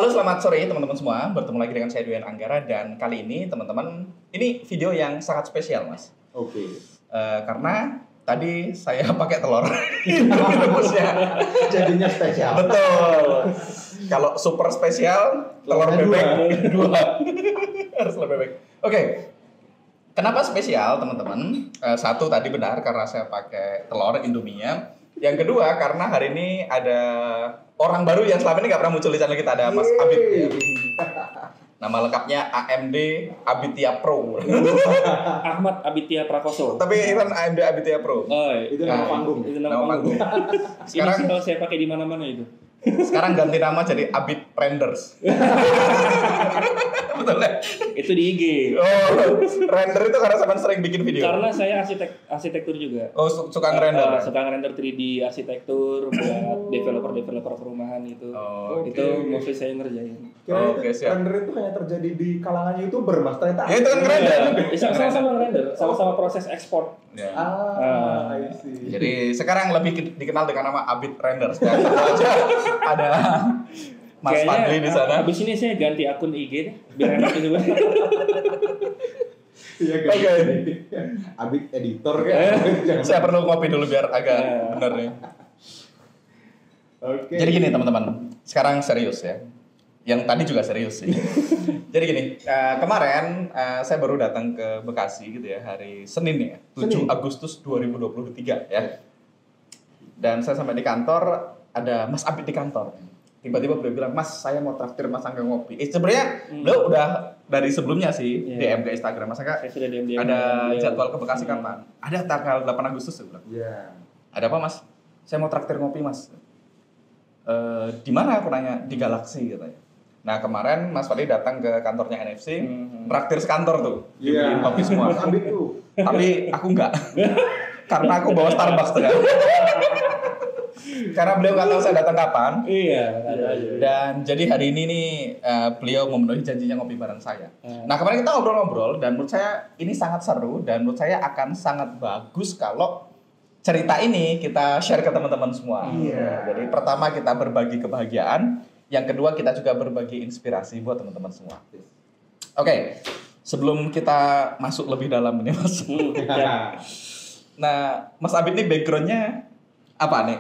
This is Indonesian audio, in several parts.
Halo, selamat sore teman-teman semua. Bertemu lagi dengan saya Duyan Anggara dan kali ini teman-teman, ini video yang sangat spesial, Mas. Oke. Karena tadi saya pakai telur rebusnya. Jadinya spesial. Betul. Kalau super spesial, telur bebek dua. Harus telur bebek. Oke. Kenapa spesial, teman-teman? Satu tadi benar karena saya pakai telur Indomie-nya. Yang kedua karena hari ini ada orang baru yang selama ini nggak pernah muncul di channel kita, ada Mas Abid. Ya. Nama lengkapnya AMD Abitia Pro. Ahmad Abitia Prakoso. Tapi kan AMD Abitia Pro. Oh, Itu nama panggung. Itu nama panggung. Sekarang ini saya pakai di mana-mana itu. Sekarang ganti nama jadi Abid Renders. Betul ya? Itu di IG. Oh, render itu karena sampean sering bikin video. Karena saya arsitektur juga. Oh, suka ngerender. Suka ngerender 3D arsitektur buat developer perumahan gitu. Oh, itu mostly saya ngerjain. Kira render itu hanya terjadi di kalangan YouTuber, Mas. Ternyata. Ya itu kan ngerender. Sama-sama ngerender, sama-sama proses ekspor. Ya. I see. Jadi sekarang lebih dikenal dengan nama Abid Renders. Dan aja ada Mas Fadli di sana. Habis ini saya ganti akun IG deh, biar enak gitu. Iya kan. Oke. Abid editor kan. Saya perlu ngopi dulu biar agak bener nih. Oke. Jadi gini teman-teman, sekarang serius ya. Yang tadi juga serius sih. Jadi gini, kemarin saya baru datang ke Bekasi gitu ya, hari Senin ya, 7 Agustus 2023 ya. Dan saya sampai di kantor, ada Mas Abid di kantor. Tiba-tiba beliau bilang, Mas, saya mau traktir Mas Angga ngopi. Sebenarnya beliau udah dari sebelumnya sih DM ke Instagram. Mas Angga, ada jadwal ke Bekasi kapan? Ada tanggal 8 Agustus saya bilang. Iya. Ada apa, Mas? Saya mau traktir ngopi, Mas. Di mana aku nanya? Di Galaxy katanya. Nah, kemarin Mas Fadli datang ke kantornya NFC, traktir sekantor tuh. Dibeliin kopi semua. Mas Abid tuh. Tapi aku enggak. Karena aku bawa Starbucks tuh kan. Karena beliau nggak tahu saya datang kapan. Iya. Dan jadi hari ini nih beliau memenuhi janjinya ngopi bareng saya. Nah, kemarin kita ngobrol-ngobrol dan menurut saya ini sangat seru dan menurut saya akan sangat bagus kalau cerita ini kita share ke teman-teman semua. Iya. Jadi pertama kita berbagi kebahagiaan, yang kedua kita juga berbagi inspirasi buat teman-teman semua. Oke, sebelum kita masuk lebih dalam ini Mas. Nah, Mas Abid ini backgroundnya apa nih?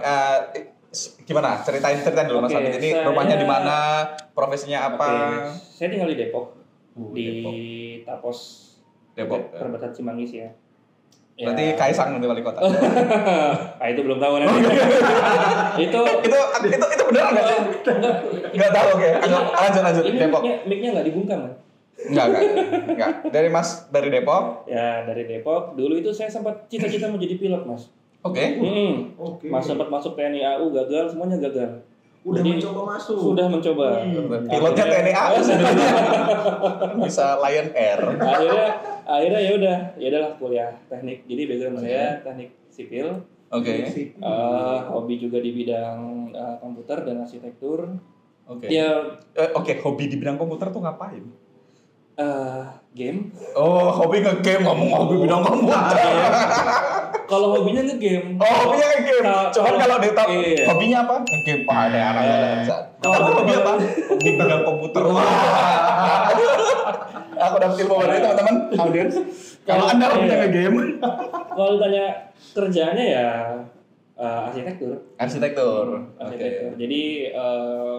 Gimana? Ceritain dulu Mas Abid ini rumahnya di mana, profesinya apa? Saya tinggal di Depok, di Depok. Tapos, Depok. perbatasan Cimanggis ya. Berarti Kaisang nanti wali kota. Ah itu belum tahu nanti. itu beneran nggak sih? Nggak tahu oke. Lanjut ini Depok. Mic-nya nggak dibungkam kan? Enggak. Dari Depok. Ya dari Depok. Dulu itu saya sempat cita-cita mau jadi pilot Mas. Oke. Oke. Mas sempat masuk TNI AU gagal, semuanya gagal. Udah mencoba masuk. Sudah mencoba. Pilotnya TNI AU sebenarnya. Bisa Lion Air. Akhirnya ya udahlah kuliah teknik. Jadi background saya teknik sipil. Oke. Hobi juga di bidang komputer dan arsitektur. Oke. Ya Hobi di bidang komputer tuh ngapain? Game. Oh, hobi nge-game, ngomong hobi bidang komputer. Kalau hobinya nge-game. Oh, hobinya nge-game. Cuman kalau ditanya iya. hobinya apa? Nge-game. Oh, ada anak-anak. Kalau hobi apa? Hobi bidang komputer. Wah. Aku dapat ilmu baru teman-teman. Audiens. Kalau Anda hobinya nge-game. Kalau tanya kerjaannya ya arsitektur. Oke. Jadi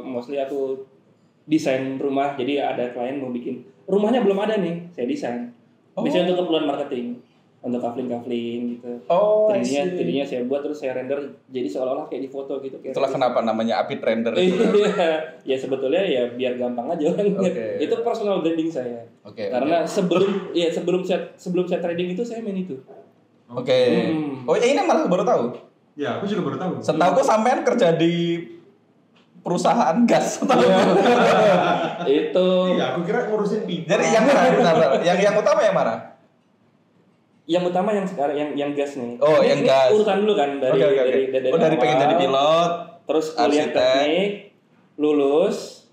mostly aku desain rumah. Jadi ada klien mau bikin rumahnya belum ada nih, saya desain. Biasanya untuk keperluan marketing, untuk kafling gitu. Oh, Tadinya saya buat terus saya render jadi seolah-olah kayak di foto gitu. Itulah kenapa namanya Abid Render. Ya sebetulnya ya biar gampang aja orang lihat. Itu personal branding saya. Karena sebelum saya trading itu saya main itu. Oke. Oh, ini malah baru tahu. Ya, aku juga baru tahu. Setahu sampean kerja di perusahaan gas. Itu. Iya, aku kira ngurusin pipa. Jadi yang mana? yang utama yang mana? Yang utama yang sekarang yang gas nih. Oh, yang gas. Urutan dulu kan dari dari pengen jadi pilot, terus kuliah teknik, lulus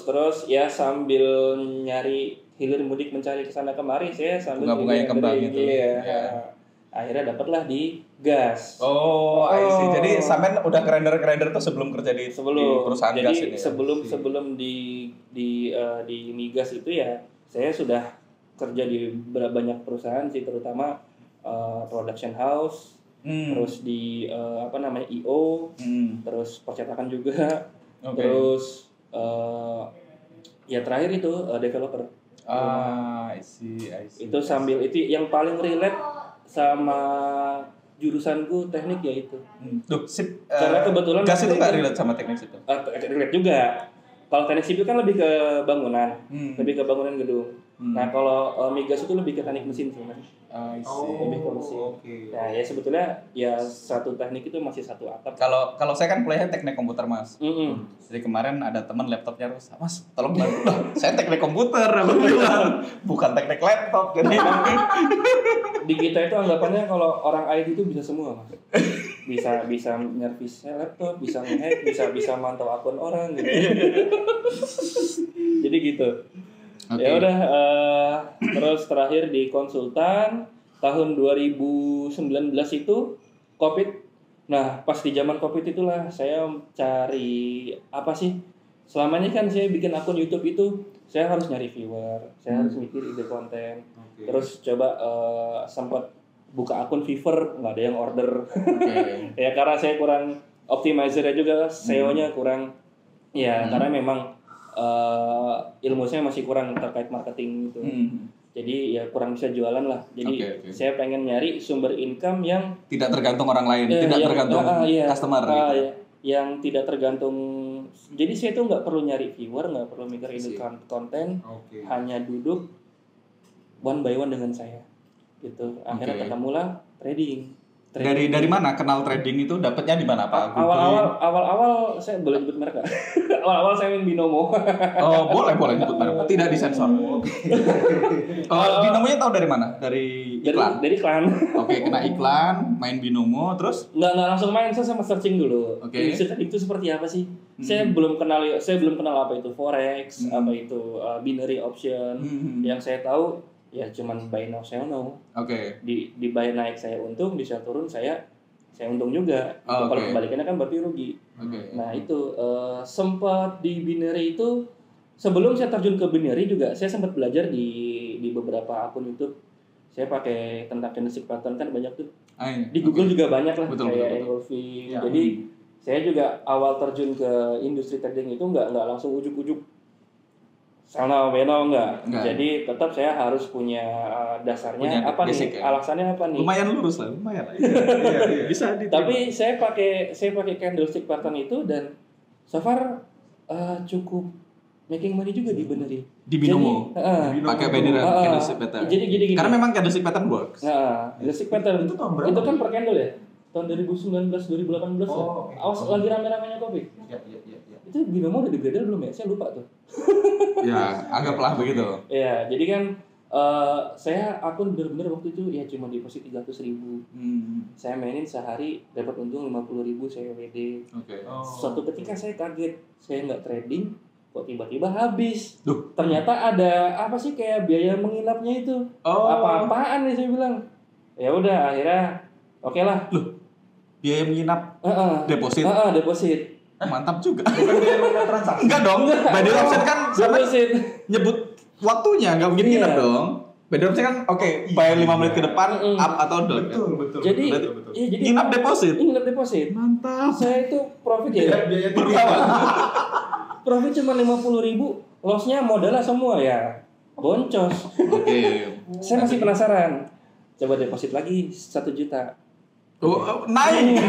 terus ya sambil nyari hilir mudik mencari kesana kemari saya sambil bunga-bunga yang kembang itu. Iya. Akhirnya dapatlah di gas. Oh, I see. Jadi sampean udah grinder tuh sebelum kerja di perusahaan jadi gas ini. sebelum di migas itu ya saya sudah kerja di banyak perusahaan sih, terutama production house, terus di IO, terus percetakan juga, terus ya terakhir itu developer. I see. Itu sambil itu yang paling relate sama jurusanku teknik ya itu. Duh, sip. Karena kebetulan gas itu nggak relate sama teknik situ. Relate juga. Kalau teknik sipil kan lebih ke bangunan, lebih ke bangunan gedung. Nah kalau migas itu lebih ke teknik mesin sebenarnya. I see. Lebih ke mesin. Nah ya sebetulnya ya satu teknik itu masih satu atap. Kalau saya kan kuliahnya teknik komputer, Mas. Jadi kemarin ada teman laptopnya rusak, Mas, tolong bantu. Lah, saya teknik komputer, aku bilang, bukan teknik laptop. Jadi di kita itu anggapannya kalau orang IT itu bisa semua, Mas. Bisa nyervis laptop, bisa nge-hack, bisa mantau akun orang gitu. Jadi gitu. Okay. Ya udah terus terakhir di konsultan tahun 2019 itu Covid. Nah, pas di zaman Covid itulah saya cari apa sih? Selama ini kan saya bikin akun YouTube itu saya harus nyari viewer, saya harus mikir ide konten. Terus coba sempat buka akun Fiverr, nggak ada yang order. Ya karena saya kurang optimizer-nya juga, SEO-nya kurang. Ya karena memang ilmu saya masih kurang terkait marketing gitu. Jadi ya kurang bisa jualan lah. Jadi saya pengen nyari sumber income yang tidak tergantung orang lain, tidak tergantung customer. Gitu. Yang tidak tergantung. Jadi saya tuh nggak perlu nyari viewer, nggak perlu mikir ide konten, hanya duduk one by one dengan saya. Gitu. Akhirnya ketemulah trading. Dari mana kenal trading itu, dapatnya di mana Pak? Awal saya boleh nyebut merek. Awal saya main Binomo. Oh, boleh nyebut merek. Tidak disensor. Binomonya tahu dari mana? Dari iklan. Dari iklan. Oke, kena iklan, main Binomo terus nggak langsung main, saya sama searching dulu. Industri trading itu seperti apa sih? Saya belum kenal apa itu forex, apa itu binary option. Yang saya tahu ya cuman buy now sell now. Di buy naik saya untung, di sell turun saya untung juga. Kalau kebalikannya kan berarti rugi. Nah itu sempat di binary itu sebelum saya terjun ke binary juga saya sempat belajar di beberapa akun YouTube. Saya pakai tentang candlestick pattern kan banyak tuh. Di Google juga banyak lah kayak Engulfing. Jadi saya juga awal terjun ke industri trading itu nggak langsung ujuk-ujuk sana beno enggak. Jadi tetap saya harus punya dasarnya apa basic, nih? Alasannya apa nih? Lumayan lurus lah, lumayan. Iya. Bisa diterima. Tapi saya pakai candlestick pattern itu dan so far cukup making money juga di Binary. Di Binomo. Pakai candlestick pattern. Jadi gini. Karena memang candlestick pattern works. Candlestick pattern itu tahun berapa? Itu kan per candle ya. Tahun 2019 2018 lah. Awas lagi rame-ramenya Covid. Iya. Itu Binomo udah di-bredel belum ya? Saya lupa tuh. Ya, anggaplah begitu. Ya, jadi kan saya akun benar-benar waktu itu ya cuma deposit 300.000. Saya mainin sehari dapat untung 50.000 saya WD. Suatu ketika saya kaget, saya nggak trading, kok tiba-tiba habis. Ternyata ada apa sih kayak biaya menginapnya itu? Apa-apaan nih saya bilang. Ya udah akhirnya oke lah. Biaya menginap deposit. Deposit. Mantap juga. Bukan biaya menginap transaksi. Enggak dong. By option kan nyebut waktunya, nggak mungkin nginap dong. By option kan bayar 5 menit ke depan up atau down. Betul. Jadi nginap deposit. Mantap. Saya itu profit ya. Biaya Profit cuma 50.000, lossnya modalnya semua ya. Boncos. Saya masih penasaran. Coba deposit lagi 1 juta. Naik.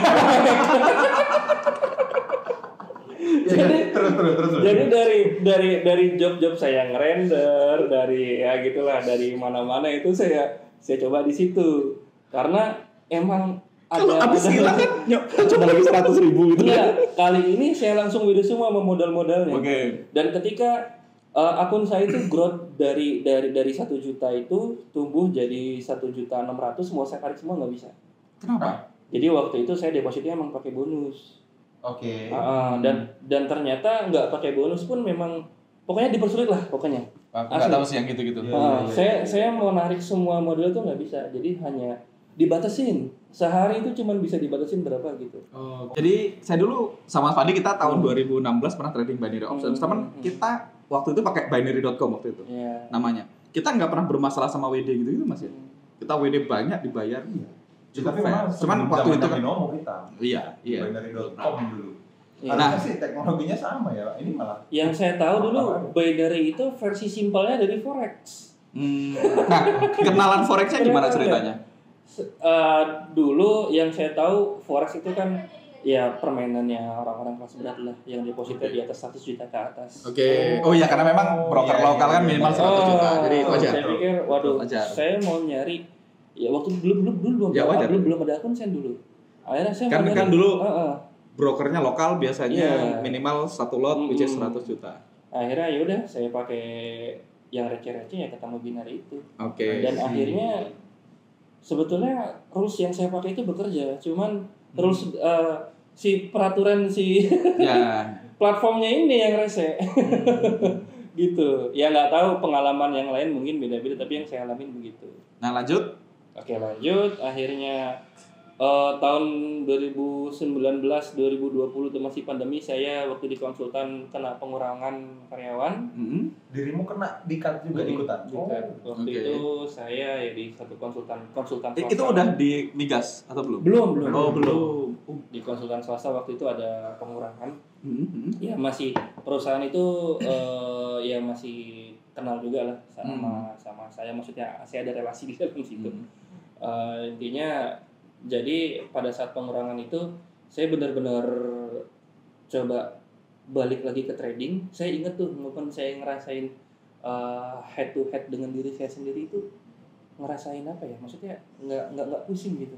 Jadi dari job saya ngerender, dari ya gitulah, dari mana-mana itu saya coba di situ karena emang kalau habis hilang kan coba lagi 100.000 gitu. Iya, kali ini saya langsung video semua sama modal-modalnya. Dan ketika akun saya itu growth dari 1 juta itu tumbuh jadi 1.600.000, mau saya tarik semua nggak bisa. Kenapa? Jadi waktu itu saya depositnya emang pakai bonus. Dan ternyata nggak pakai bonus pun memang pokoknya dipersulit lah pokoknya. Aku nggak tahu sih yang gitu-gitu. Saya mau narik semua modal itu nggak bisa, jadi hanya dibatasin. sehari itu cuma bisa dibatasin berapa gitu. Jadi saya dulu sama Fadi kita tahun 2016 pernah trading binary options. Teman kita waktu itu pakai binary.com waktu itu. Namanya. Kita nggak pernah bermasalah sama WD gitu Mas ya. Kita WD banyak dibayar. Tapi memang cuman waktu itu kan binomo kita. Iya. Binary.com dulu. Iya. Nah, sih teknologinya sama ya. Ini malah. Yang saya tahu dulu binary itu versi simpelnya dari forex. Nah, kenalan forexnya gimana ceritanya? Dulu yang saya tahu forex itu kan ya permainannya orang-orang kelas berat lah yang depositnya di atas 100 juta ke atas. Oh iya, karena memang broker lokal kan minimal 100 juta. Jadi itu aja. Saya pikir saya mau nyari ya waktu belum ada akun saya dulu. Akhirnya saya kan dulu brokernya lokal biasanya minimal satu lot which is 100 juta. Akhirnya ya udah saya pakai yang receh-receh ya ketemu binary itu. Dan akhirnya sebetulnya rules yang saya pakai itu bekerja, cuman rules si peraturan platformnya ini yang rese. Gitu. Ya nggak tahu pengalaman yang lain mungkin beda-beda, tapi yang saya alamin begitu. Nah lanjut. Lanjut. Akhirnya tahun 2019-2020 itu masih pandemi, saya waktu di konsultan kena pengurangan karyawan. Dirimu kena di-cut juga ikutan? Waktu itu saya ya di satu konsultan swasta. Itu udah di migas atau belum? Belum. Belum. Di konsultan swasta waktu itu ada pengurangan. Ya masih perusahaan itu ya masih kenal juga lah sama saya, maksudnya saya ada relasi di dalam situ. Intinya jadi pada saat pengurangan itu saya benar-benar coba balik lagi ke trading. Saya ingat tuh walaupun saya ngerasain head to head dengan diri saya sendiri itu ngerasain apa ya, maksudnya nggak pusing gitu.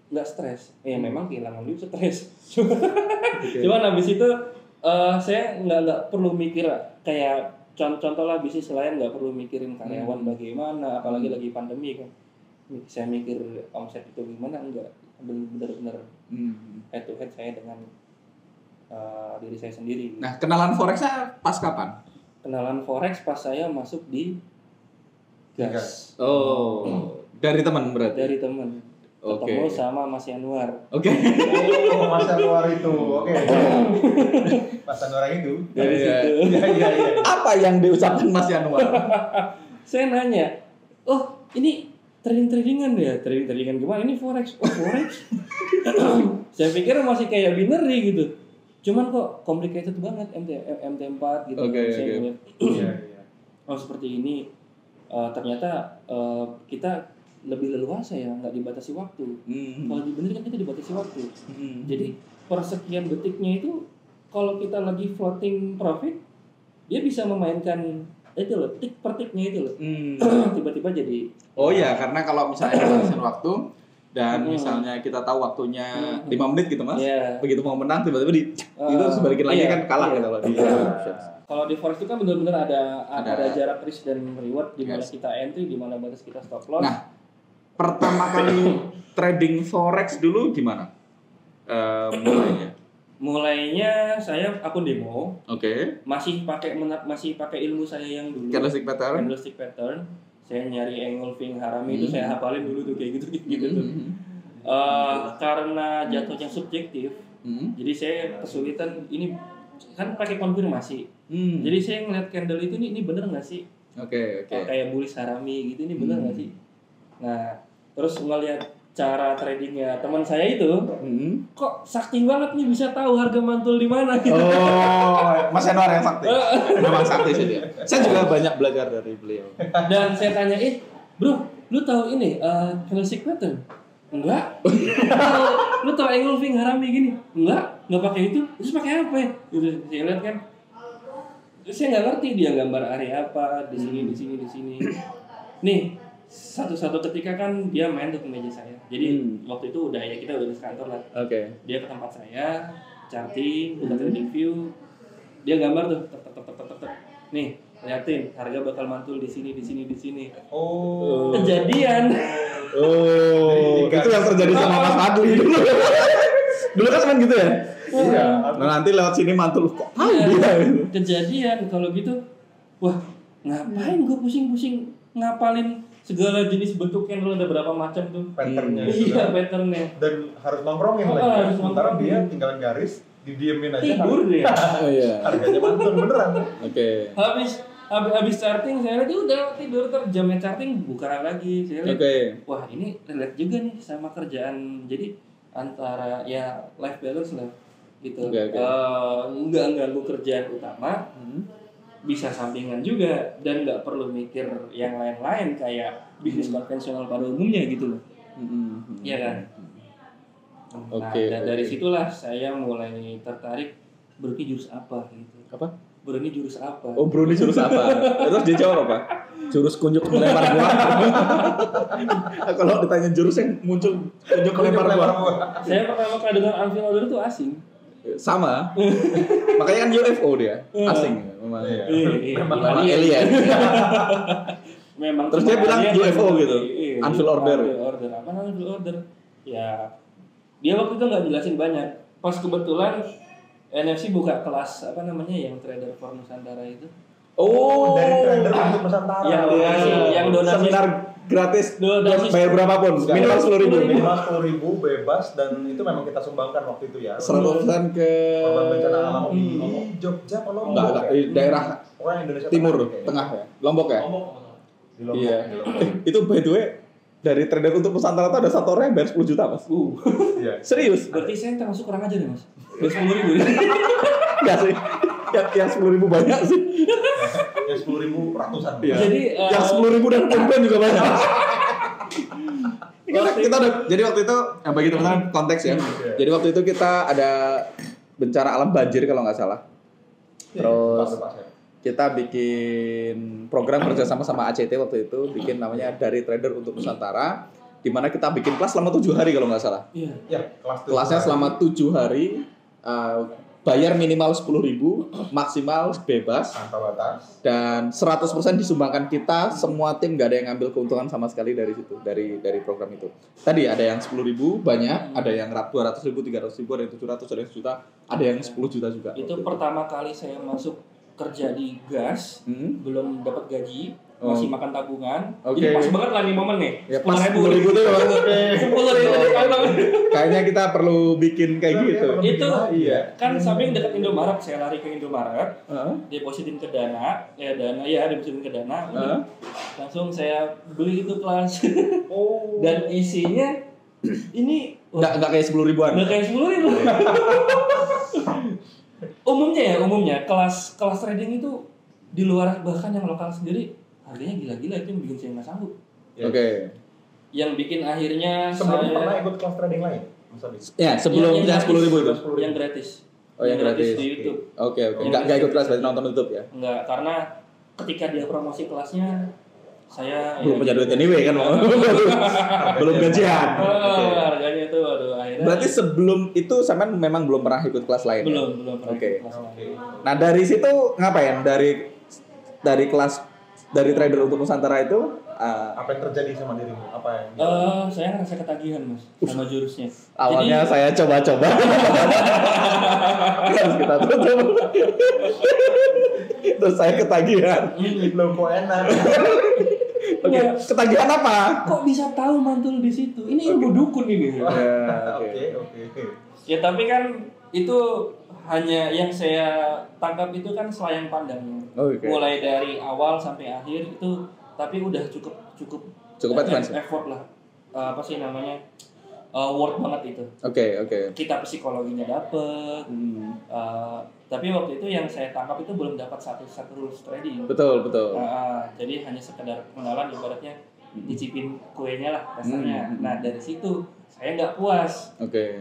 Nggak stres. Memang kehilangan duit stres. Cuman habis itu saya nggak perlu mikir kayak contoh lah bisnis lain, nggak perlu mikirin karyawan bagaimana, apalagi lagi pandemi kan. Saya mikir omset itu gimana, enggak, benar-benar head to head saya dengan diri saya sendiri. Nah, kenalan forexnya pas kapan? Kenalan forex pas saya masuk di gas. Dari teman berarti? Dari teman. Ketemu sama Mas Yanuar. Mas Yanuar itu. Mas Yanuar itu. Dari situ. Iya. Apa yang diucapkan Mas Yanuar? Saya nanya, ini tradingan ya? Tradingan gimana? Ini forex. Forex? Saya pikir masih kayak binary gitu. Cuman kok complicated banget MT4 gitu. Saya ngeliat, seperti ini. Ternyata kita lebih leluasa ya, nggak dibatasi waktu. Kalau di binary kan kita dibatasi waktu. Jadi per sekian detiknya itu kalau kita lagi floating profit, dia bisa memainkan itu loh, tik per tiknya itu loh. Tiba-tiba jadi karena kalau misalnya batasin waktu dan misalnya kita tahu waktunya 5 menit gitu Mas. Begitu mau menang tiba-tiba itu sebalikin lagi kan kalah gitu kalau di options. Kalau di forex itu kan benar-benar ada jarak risk dan reward di mana kita entry, di mana batas kita stop loss. Nah, pertama kali trading forex dulu gimana? Mulainya saya akun demo. Masih pakai ilmu saya yang dulu. Candlestick pattern. Saya nyari engulfing harami itu saya hafalin dulu tuh kayak gitu tuh. Karena jatuhnya subjektif. Jadi saya kesulitan ini kan pakai konfirmasi. Jadi saya ngeliat candle itu ini bener nggak sih? Kayak bullish harami gitu, ini bener nggak sih? Nah, terus ngeliat cara tradingnya teman saya itu, kok sakti banget nih bisa tahu harga mantul di mana gitu. Mas Yanuar yang sakti. Memang sakti sih dia. Saya juga banyak belajar dari beliau. Dan saya tanyain, bro, lu tahu ini candlestick pattern? Enggak. Lu tahu engulfing harami gini? Enggak pakai itu. Terus pakai apa ya? Gitu. Saya lihat kan, saya nggak ngerti dia gambar area apa di sini. Nih, satu ketika kan dia main tuh ke meja saya. Jadi waktu itu kita udah di kantor lah. Dia ke tempat saya, charting, udah trading view. Dia gambar tuh, tek. Nih, liatin harga bakal mantul di sini. Kejadian. Itu yang terjadi sama Mas Fadli dulu. Dulu kan cuma gitu ya. Iya. Nah, nanti lewat sini mantul kok tahu dia. Kejadian kalau gitu. Wah, ngapain gue pusing-pusing ngapalin segala jenis bentuknya dulu ada berapa macam tuh. Patternnya. Iya, patternnya. Dan harus nongkrongin lagi. Harus Sementara nongkrongin. dia tinggalin garis, didiemin aja. Tidur dia. Oh iya. Harganya mantul beneran. Oke. Habis charting saya lihat udah tidur ter jamnya charting buka lagi. Saya lihat. Wah, ini relate juga nih sama kerjaan. Jadi antara ya life balance lah gitu. Nggak ganggu kerjaan utama. Bisa sampingan juga dan nggak perlu mikir yang lain-lain kayak bisnis konvensional pada umumnya gitu loh. Iya kan? Nah, dari situlah saya mulai tertarik Bruni jurus apa gitu. Apa? Bruni jurus apa? Oh, Bruni jurus apa? Terus dia jawab apa? Jurus kunjuk melempar gua. Kalau ditanya jurus yang muncul kunjuk melempar gua. Saya pertama kali dengar Unveil Order itu asing. Sama. Makanya kan UFO dia. Asing memang. Memang alien. Memang terus dia bilang UFO gitu. Unveil Order. Apa namanya Unveil Order? Ya dia waktu itu nggak jelasin banyak. Pas kebetulan NFC buka kelas apa namanya yang Trader for Nusantara itu. Oh, dari Trader untuk Nusantara. Yang donasi seminar gratis bayar berapapun minimal 10.000. Minimal 10.000 bebas dan itu memang kita sumbangkan waktu itu ya. 100% ke korban bencana alam di Jogja atau Lombok. Enggak, di daerah Indonesia timur, tengah ya. Lombok ya? Di Lombok. Iya. Itu by the way dari Trader untuk Nusantara itu ada satu orang yang bayar 10 juta, Mas. Iya. Serius? Berarti saya termasuk kurang aja nih, Mas. Bayar 10.000 ya? Enggak sih. Yang 10.000 banyak sih. Yang 10.000 ratusan. Iya. Jadi yang 10.000 dan komplain juga banyak. Kita udah, jadi waktu itu bagi teman-teman konteks ya. Jadi waktu itu kita ada bencana alam banjir kalau nggak salah. Terus kita bikin program kerjasama sama ACT waktu itu, bikin namanya Dari Trader untuk Nusantara, di mana kita bikin kelas selama 7 hari kalau nggak salah. Iya. Kelasnya selama 7 hari, bayar minimal 10.000, maksimal bebas, tanpa batas, dan 100% disumbangkan kita. Semua tim nggak ada yang ngambil keuntungan sama sekali dari situ, dari program itu. Tadi ada yang 10.000 banyak, ada yang 200.000, 300.000, ada yang 700, ada yang 1 juta, ada yang 10 juta juga. Itu pertama kali saya masuk kerja di gas, belum dapat gaji, masih makan tabungan. Jadi pas banget lah nih momen nih. Ya, pas 10.000 tuh 10.000 kayaknya kita perlu bikin kayak gitu. Itu kan samping dekat Indomaret, saya lari ke Indomaret, depositin ke Dana, depositin ke Dana, langsung saya beli itu kelas. Dan isinya ini nggak kayak 10.000-an. Nggak kayak 10.000. Umumnya kelas trading itu di luar bahkan yang lokal sendiri harganya gila-gila, itu yang bikin saya nggak sanggup. Oke. Yang bikin akhirnya sebelumnya pernah ikut kelas trading lain, Mas Abi? Ya, sebelum yang 10.000 itu. Yang gratis. Oh, yang gratis di YouTube. Oke. Nggak ikut kelas, berarti nonton YouTube ya? Enggak, karena ketika dia promosi kelasnya saya belum punya duit anyway kan. Belum gajian. Harganya itu akhirnya. Berarti sebelum itu sampean memang belum pernah ikut kelas lain. Belum pernah ikut kelas lain. Nah, dari situ ngapain? Dari kelas dari Trader untuk Nusantara itu apa yang terjadi sama dirimu? Apa yang saya ngerasa ketagihan, Mas, sama jurusnya. Awalnya saya coba-coba. Harus kita tutup. Terus saya ketagihan. Loh, kok enak. Oke, ketagihan apa? Kok bisa tahu mantul di situ? Ini ilmu dukun ini. Oke. Ya tapi kan itu hanya yang saya tangkap itu kan selayang pandangnya. Mulai dari awal sampai akhir itu, tapi udah cukup effort lah. Apa sih namanya? Worth banget itu. Oke. Kita psikologinya dapet. Tapi waktu itu yang saya tangkap itu belum dapat satu rules trading. Betul. Jadi hanya sekedar pengenalan, ibaratnya nyicipin kuenya lah rasanya. Nah dari situ saya nggak puas.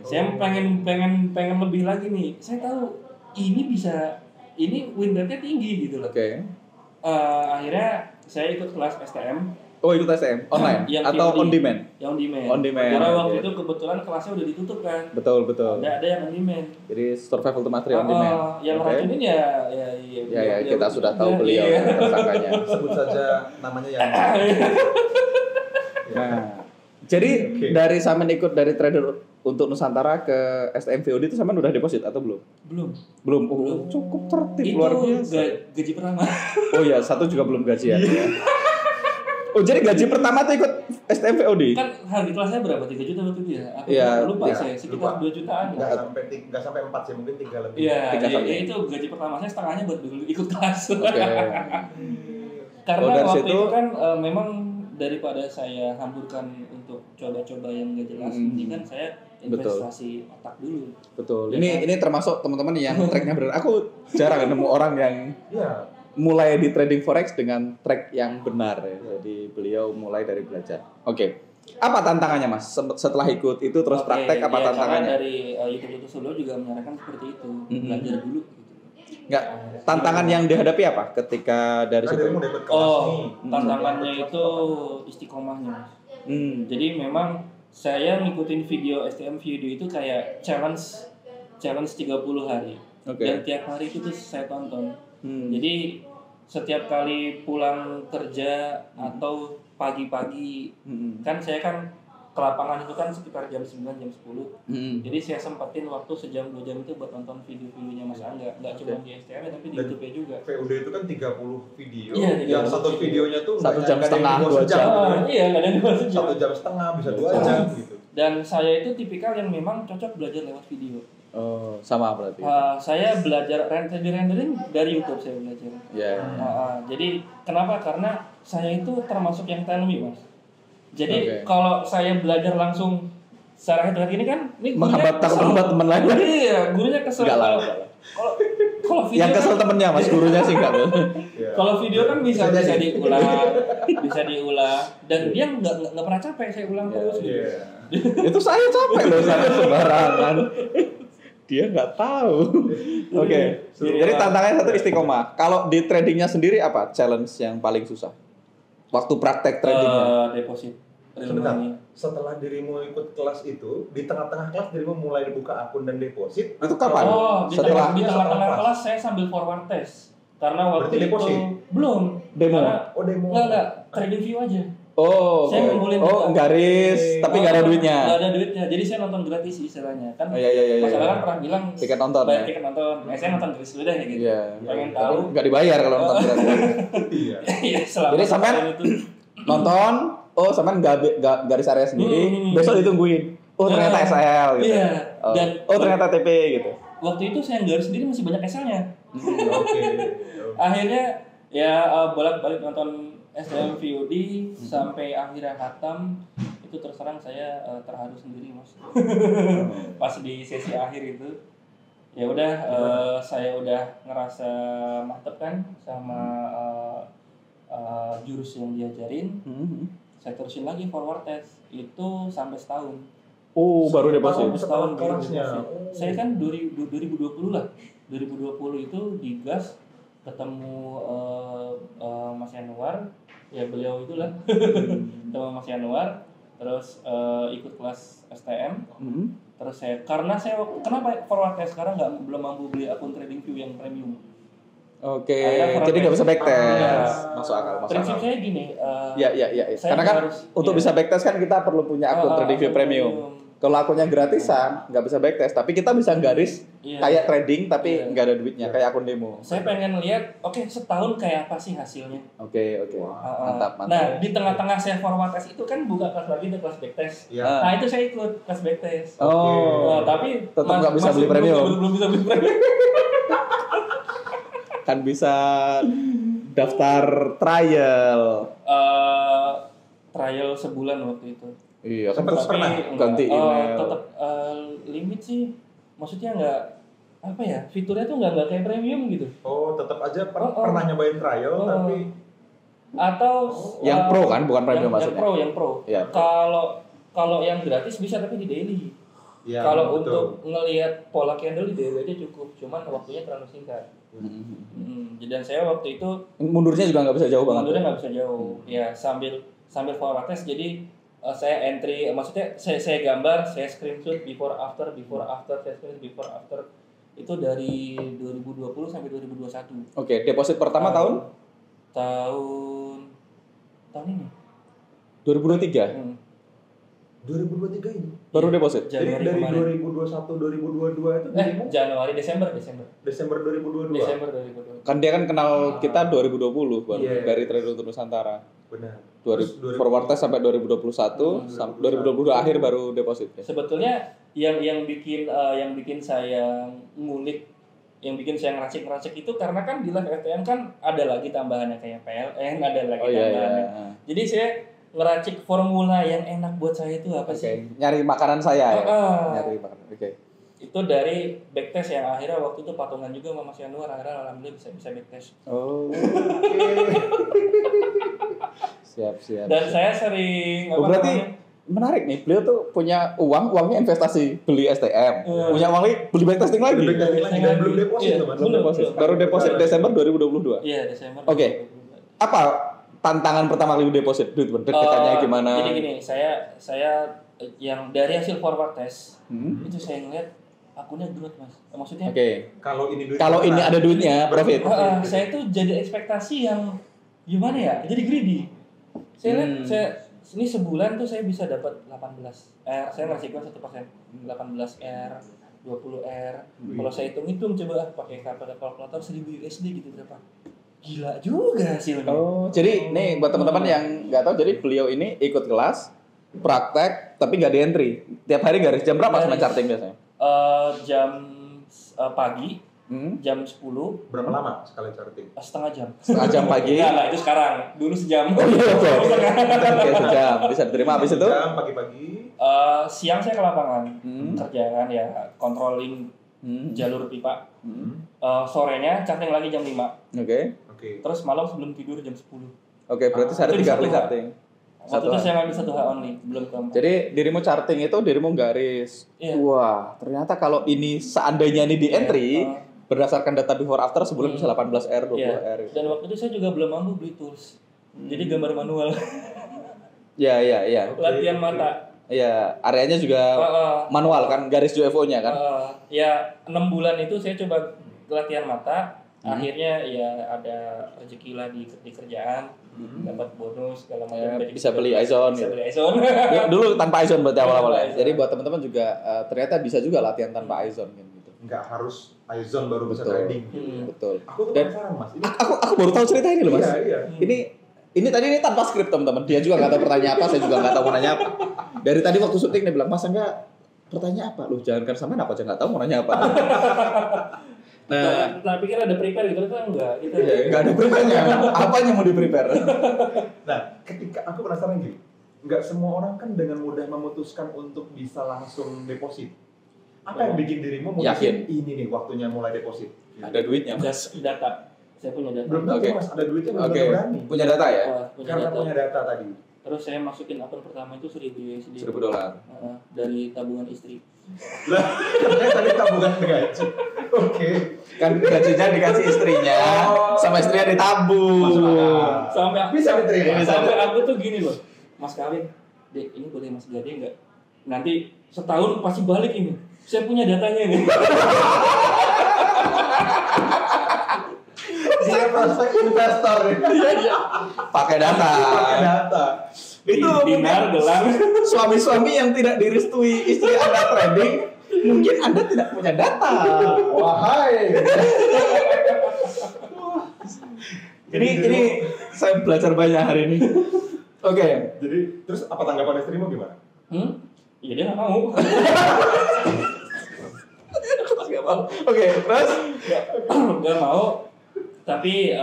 Saya pengen lebih lagi nih. Saya tahu ini win rate-nya tinggi gitu loh. Akhirnya saya ikut kelas STM. Oh, ikut STM online atau on demand? Yang on demand. Karena waktu itu kebetulan kelasnya udah ditutup kan. Betul. Ada yang on demand. Jadi survival to mastery on demand. Yang racunin ya kita sudah tahu beliau tersangkanya. Sebut saja namanya yang. Nah, jadi dari sampean ikut dari Trader untuk Nusantara ke STM VOD itu sampean udah deposit atau belum? Belum. Cukup tertib, luar biasa. Gaji pertama. Oh ya, 1 juga belum gajian ya. Oh jadi gaji pertama tuh ikut STMVOD? Kan harga kelasnya berapa? 3 juta waktu itu ya? Aku Iya, lupa iya. saya, sekitar 2 jutaan. Nggak sampai 4 sih, mungkin 3 lebih. Iya, Tiga jadi sampai. itu gaji pertama saya setengahnya buat dulu ikut kelas. Oke. Karena Oh, dari waktu situ- itu kan memang daripada saya hamburkan untuk coba-coba yang gak jelas, ini kan saya investasi otak dulu. Betul. Ya, Ini termasuk teman-teman yang tracknya benar. Aku jarang nemu orang yang Iya. mulai di trading forex dengan track yang benar ya. Jadi beliau mulai dari belajar. Oke. Apa tantangannya Mas? Setelah ikut itu terus Oke, praktek apa ya, tantangannya? Karena dari YouTube sebelum juga menyarankan seperti itu, belajar dulu. Gitu. Enggak. Tantangan yang dihadapi apa ketika dari Kan situ? dirimu udah ikut kelas nih. Oh, tantangannya itu istiqomahnya. Jadi memang saya ngikutin video STM video itu kayak challenge 30 hari. Oke. Dan tiap hari itu tuh saya tonton. Jadi setiap kali pulang kerja atau pagi-pagi kan saya kan ke lapangan itu kan sekitar jam 9 jam 10. Jadi saya sempetin waktu sejam 2 jam itu buat nonton video-videonya Mas Angga. Enggak cuma di STM tapi di YouTube-nya juga. VOD itu kan 30 video. Iya, yang 30 satu videonya tuh 1 jam nggak ada setengah, yang 2 jam. Iya, enggak ada yang dua sejam. 1 jam setengah, bisa 2 jam gitu. Dan saya itu tipikal yang memang cocok belajar lewat video. Oh, sama berarti. Saya belajar rendering dari YouTube saya belajar. Ya. Jadi kenapa? Karena saya itu termasuk yang tell me, Mas. Jadi Oke. kalau saya belajar langsung secara head ini kan, ini Menghambat teman lain. Iya, gurunya kesel. Enggak lah. Kalau video Yang kesel kan, temennya Mas, gurunya sih enggak. Iya. kalau video kan bisa Bisa diulang, bisa diulang, dan dia nggak pernah capek saya ulang terus. Gitu. Iya. Itu saya capek loh saya sembarangan. Dia nggak tahu. Oke. Jadi tantangannya satu istiqomah. Kalau di tradingnya sendiri apa challenge yang paling susah? Waktu praktek tradingnya. Deposit. Sebentar, setelah dirimu ikut kelas itu, di tengah-tengah kelas dirimu mulai buka akun dan deposit. Itu kapan? Oh, di Setelah- tengah-tengah kelas saya sambil forward test. Karena waktu Berarti itu deposit? belum. Demo? Karena, Oh, demo. enggak, trading view aja. Oh, Saya oke. ngumpulin Oh, juga. garis, tapi nggak ada duitnya. Nggak ada duitnya. Jadi saya nonton gratis istilahnya. Kan Oh, iya. Mas Angga kan pernah bilang Tiket nonton, bayar ya? tiket nonton. Saya nonton gratis dulu deh kayak gitu. Iya. Pengen Tapi tahu. nggak dibayar kalau nonton gratis. Iya. Iya, selama Jadi sampean setahun itu. Nonton, oh sampean nggak garis area sendiri, besok ditungguin. Oh ternyata Nah, SL gitu. Iya. Oh, Dan oh ternyata TP gitu. waktu itu saya garis sendiri masih banyak SL-nya. Oke. Akhirnya ya bolak-balik nonton STM VOD sampai akhirnya khatam, itu terus terang saya terharu sendiri, Mas. Pas di sesi akhir itu ya udah saya udah ngerasa mantep kan sama jurus yang diajarin. Saya terusin lagi forward test itu sampai setahun. Oh baru deposit. Setahun baru kelasnya. deposit. Saya kan 2020 lah. 2020 itu digas ketemu Mas Yanuar, ya beliau itulah. Ketemu Mas Yanuar, terus ikut kelas STM. Terus karena saya kenapa forward test sekarang belum mampu beli akun TradingView yang premium. Oke, Akhirnya jadi nggak bisa backtest. Iya. Masuk akal, masuk Prinsip akal. saya gini. Ya. Saya Karena kan harus- untuk iya. bisa backtest kan kita perlu punya akun TradingView akun Premium. Kalau akunnya gratisan, nggak bisa backtest. Tapi kita bisa garis Iya. kayak trading, tapi Iya. nggak ada duitnya, kayak akun demo. Saya pengen lihat, oke setahun kayak apa sih hasilnya. Oke. Mantap. Nah, di tengah-tengah saya forward test itu kan buka kelas lagi, ada kelas backtest. Iya. Nah, itu saya ikut kelas backtest. Oh, Tapi tetap nggak bisa beli premium. Belum bisa beli premium. kan bisa daftar trial. Trial sebulan waktu itu. Iya, kan Sempet terus pernah ganti email. Tetap limit sih. Maksudnya nggak apa ya? Fiturnya tuh nggak kayak premium gitu. Oh, tetap aja pernah nyobain trial tapi Atau Yang pro kan, bukan premium maksudnya. Yang pro. Iya. Kalau yang gratis bisa tapi di daily. ya, Kalau betul. untuk ngelihat pola candle di daily aja cukup, cuman waktunya terlalu singkat. Dan saya waktu itu Mundurnya juga nggak bisa jauh banget. mundurnya nggak bisa jauh. Ya sambil forward test, jadi saya entry, maksudnya saya gambar, saya screenshot before after, saya screenshot before after. Itu dari 2020 sampai 2021. Oke, deposit pertama tahun ini. 2023. 2023 ini. Baru deposit. Jadi Januari dari kemarin. 2021 2022 itu dirimu Januari Desember Desember 2022. Desember 2022. Kan dia kan kenal kita 2020 baru Iya. dari Trader Nusantara. Benar. Forward test sampai 2021, sampai 2022 akhir baru deposit. Sebetulnya yang bikin saya ngulik, yang bikin saya ngeracik itu karena kan di live FTM kan ada lagi tambahannya kayak PLN, ada lagi tambahannya. Iya. Jadi saya ngeracik formula yang enak buat saya itu apa sih? Nyari makanan saya ya. Nyari makanan. Itu dari backtest yang akhirnya waktu itu patungan juga sama Mas Yanuar, akhirnya alhamdulillah bisa backtest. Oh. Siap. Dan saya sering berarti menarik nih, beliau tuh punya uangnya investasi beli STM, punya uang lagi beli backtesting lagi. Dan belum deposit teman. Belum deposit. Baru deposit Desember 2022. Iya, Desember. Oke. Apa tantangan pertama kali deposit? Deketannya gimana? Jadi gini, saya yang dari hasil forward test itu saya ngeliat akunnya growth Mas. Maksudnya kalau ini ada duitnya, profit. Saya tuh jadi ekspektasi yang gimana ya? Jadi greedy. Saya lihat ini sebulan tuh saya bisa dapat 18 saya ngasihkan 1%, 18R, 20R. Kalau saya hitung coba pakai kalkulator 1000 USD gitu berapa? Gila juga hasilnya. Oh, jadi nih buat teman-teman yang nggak tahu, jadi beliau ini ikut kelas praktek tapi nggak di entry. Tiap hari garis jam berapa sama charting biasanya? Jam pagi, jam 10. Berapa lama sekali charting? Setengah jam. Setengah jam pagi. Nah, itu sekarang. Dulu sejam. Oh iya, oke, sejam. Bisa diterima habis itu? Jam pagi-pagi. Siang saya ke lapangan. Kerjaan ya, controlling jalur pipa. Sorenya charting lagi jam 5. Oke. Terus malam sebelum tidur jam 10. Oke, berarti sehari 3 kali charting. Waktu itu saya ngambil 1H only, belum keempat. Jadi dirimu charting itu dirimu garis. Iya. Wah, ternyata kalau ini seandainya ini di entry berdasarkan data before after sebulan bisa 18R, 20R. Gitu. Dan waktu itu saya juga belum mampu beli tools. Jadi gambar manual. Iya. Latihan mata. Iya, areanya juga manual kan, garis UFO-nya kan. Ya 6 bulan itu saya coba latihan mata. Akhirnya ya ada rezeki lah di kerjaan, dapat bonus segala macam. Bisa beli Izon. Bisa beli Izon. Dulu tanpa Izon berarti awal-awalnya. Jadi buat teman-teman juga ternyata bisa juga latihan tanpa Izon gitu. Nggak harus Izon baru bisa trading. Betul. Aku tuh penasaran Mas. Aku baru tahu cerita ini loh Mas. Iya. Ini tadi tanpa skrip teman-teman. Dia juga nggak tahu pertanyaan apa, saya juga nggak tahu mau nanya apa. Dari tadi waktu syuting dia bilang, "Mas enggak pertanyaan apa?" Loh, jangankan sama aku aja nggak tahu mau nanya apa. Nah, pikir ada prepare gitu kan enggak? Gitu. Enggak ada prepare-nya. Apanya mau di-prepare? Nah, ketika aku penasaran gini, nggak semua orang kan dengan mudah memutuskan untuk bisa langsung deposit. Apa yang bikin dirimu yakin ini nih waktunya mulai deposit? Ada duitnya, Mas. Data. Saya punya data. Belum tentu Mas, ada duitnya belum berani. Punya data ya? Punya data tadi. Terus saya masukin akun pertama itu $1,000. $1,000. Dari tabungan istri. Lah, tadi tabungan gaji. Oke. Kan gajinya dikasih istrinya, sama istrinya ditabung. Sampai aku bisa diterima. Sampai aku tuh gini loh, Mas kawin, Dek, ini boleh Mas gade nggak? Nanti setahun pasti balik ini. Saya punya datanya nih. Dia prospek investor. Iya. Pakai data. Itu dinar gelang. Suami-suami yang tidak direstui istri Anda trading, mungkin Anda tidak punya data. Wahai. Ini saya belajar banyak hari ini. Oke. Jadi terus apa tanggapan istrimu gimana? Iya dia nggak mau. Oke, terus nggak mau. Tapi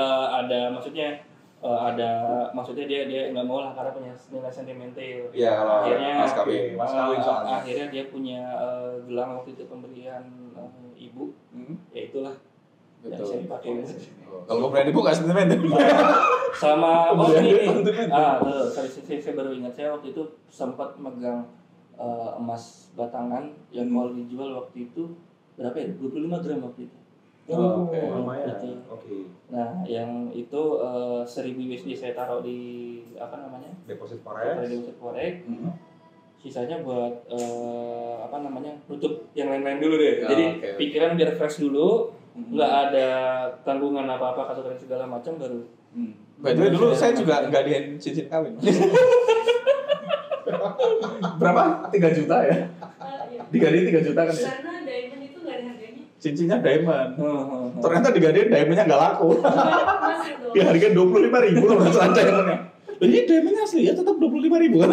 maksudnya dia nggak mau lah karena punya nilai sentimental. Iya, kalau akhirnya mas kawin soalnya. Akhirnya dia punya gelang waktu itu pemberian ibu. Ya itulah. Dan saya dipakai. Kalau pemberian ibu nggak sentimental. Sama saya baru ingat, saya waktu itu sempat megang emas batangan yang mau dijual waktu itu berapa ya? 25 gram waktu itu. Lumayan. Oke. Nah, yang itu 1.000 USD saya taruh di deposit forex. Sisanya buat nutup yang lain-lain dulu deh. Jadi pikiran biar fresh dulu, nggak ada tanggungan apa-apa kartu kredit segala macam baru. By the way, dulu saya juga nggak diin cincin kawin. Berapa? 3 juta ya? Digadiin 3 juta kan ya? Karena diamond itu nggak ada harganya. Cincinnya diamond. Ternyata digadiin diamondnya nggak laku. Dihargain 25.000 loh masalah diamondnya. Ini DM-nya asli ya tetap 25.000 kan.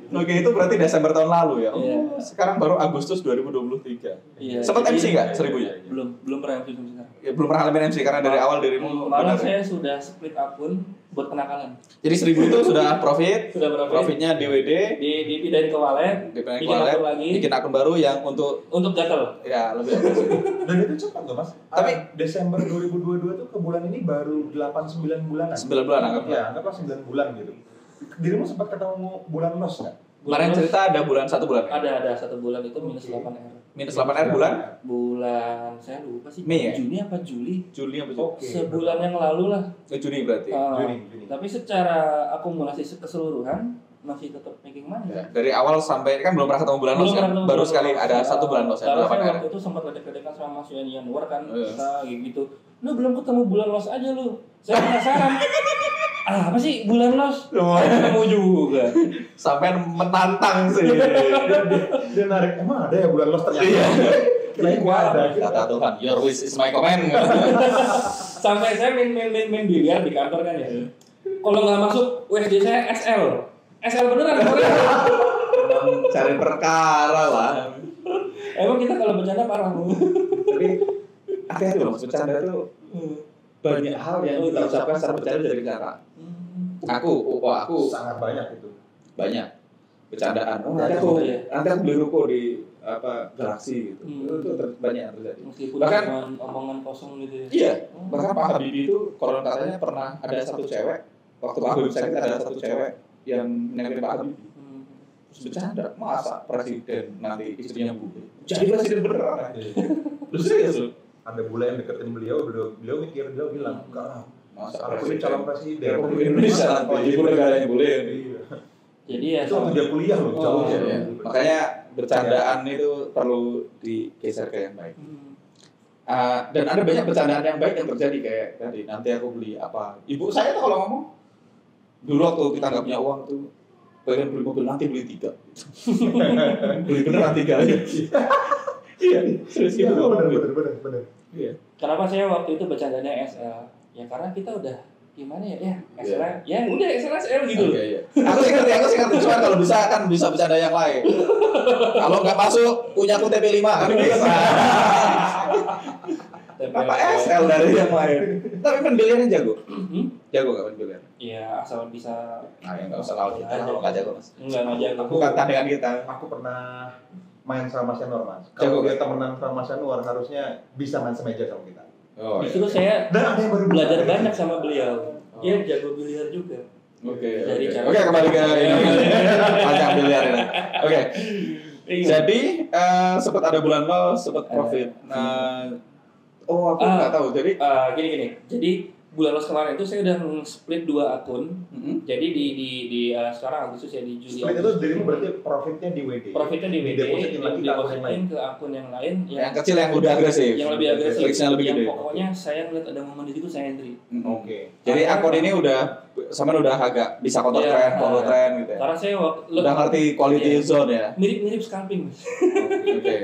Oke, itu berarti Desember tahun lalu ya. Iya. Sekarang baru Agustus 2023. Iya. Sempat jadi- MC nggak 1000-nya? Belum pernah MC sampai sekarang. Ya, belum pernah ngalamin MC karena dari awal dirimu Malah benar. saya sudah split akun buat kenakalan. Jadi 1000 itu sudah profit. Sudah berapa? Profitnya DWD, Dipindahin ke wallet, dipindahin ke bikin wallet, akun lagi bikin akun baru yang untuk untuk gatel. ya lebih agresif. Dan itu cepat loh mas. Tapi- Desember 2022 tuh ke bulan ini baru 8-9 bulanan. 9 bulan anggaplah. Ya, anggaplah 9 bulan gitu. Dirimu sempat ketemu bulan los nggak? Kemarin Terus cerita ada bulan 1 bulan. ada 1 bulan itu minus 8R. Minus 8 R bulan Bulan saya lupa sih. Mei ya? Juni apa Juli? Juli apa Juli? Oke. Sebulan yang lalu lah. Juni berarti. Juni. Tapi secara akumulasi keseluruhan masih tetap making money. Ya, dari awal sampai kan belum pernah ketemu bulan los Belum kan? pernah ketemu Baru bulan sekali los. ada 1 bulan los ya Karena 8 saya R. waktu itu sempat ledek-ledekan sama Mas Yanuar kan, Iya. kita gitu. Lu belum ketemu bulan los aja lu. Saya penasaran. Apa sih bulan los? Ketemu juga. Sampai menantang sih. Dia narik, emang ada ya bulan los ternyata? Iya. Kirain nggak ada. Kata Tuhan, your wish is my command. Sampai saya main biliar di kantor kan ya. Kalau nggak masuk USD saya SL. SL beneran Korea. Cari perkara lah. Emang kita kalau bercanda parah Bu. Tapi hati-hati loh, mas bercanda tuh banyak hal yang kita ucapkan secara bercanda dari cara. Aku Sangat banyak itu. banyak bercandaan. Oh, Banyak, nanti aku beli ruko di Galaxy gitu. Itu banyak yang terjadi. Meskipun Bahkan- cuma omongan kosong gitu ya. Iya, bahkan Pak Habibie itu konon katanya pernah ada satu cewek waktu Pak Habibie sakit ada satu cewek yang nengokin Pak Habibie terus bercanda, masa presiden nanti istrinya bule jadi presiden beneran. Terus serius loh. Ada bule yang deketin beliau mikir, dia bilang, enggak lah. Masa Aku ini calon presiden. Republik Indonesia nanti ibu negaranya bule. Iya. Jadi ya Itu waktu dia kuliah loh, jauh Oh, ya. Iya. Makanya bercandaan itu perlu digeser ke yang baik. Dan ada banyak bercandaan yang baik yang terjadi kayak tadi nanti aku beli apa. Ibu saya tuh kalau ngomong dulu waktu kita nggak punya uang tuh pengen beli mobil nanti beli 3. Beli beneran 3 aja. Iya, serius gitu. Bener. Iya. Kenapa saya waktu itu bercandanya SL? Ya karena kita udah gimana ya? Ya SL, ya udah SL gitu. Oke, iya. Aku sih ngerti. Cuma kalau bisa kan bisa bercanda yang lain. Kalau nggak masuk punya aku TP5 kan bisa. Apa SL dari yang lain? Tapi penbiliannya jago. Jago nggak penbilian? Iya, asal bisa. Nah, ya nggak usah lawan kita kalau nggak jago mas. Enggak jago. Bukan tandingan kita. Aku pernah main sama Mas Yanuar, Mas. Jago, Kalau dia temenan sama Mas Yanuar, harusnya bisa main semeja sama kita. Oh, Justru saya Dan ada yang baru belajar bisa. banyak sama beliau. Dia jago biliar juga. Oke. Dari cara- Oke, kembali ke ini. Panjang biliar ini. Oke. Iya. Jadi sempat ada bulan lo, sempat profit. Aku nggak tahu. Jadi Gini. Jadi bulan los kemarin itu saya udah split 2 akun. Jadi di sekarang Agustus ya di Juli. Split itu dirimu berarti profitnya di WD. Profitnya di WD, Depositin lagi ke akun yang lain. ke akun yang lain yang kecil yang udah agresif. yang lebih agresif, Flexnya lebih yang gede. pokoknya saya ngeliat ada momen di situ saya entry. Oke. Jadi akun ini udah sama udah agak bisa counter Iya. trend, follow trend gitu ya. Karena saya Udah ngerti quality Iya. zone ya. mirip scalping. Oke.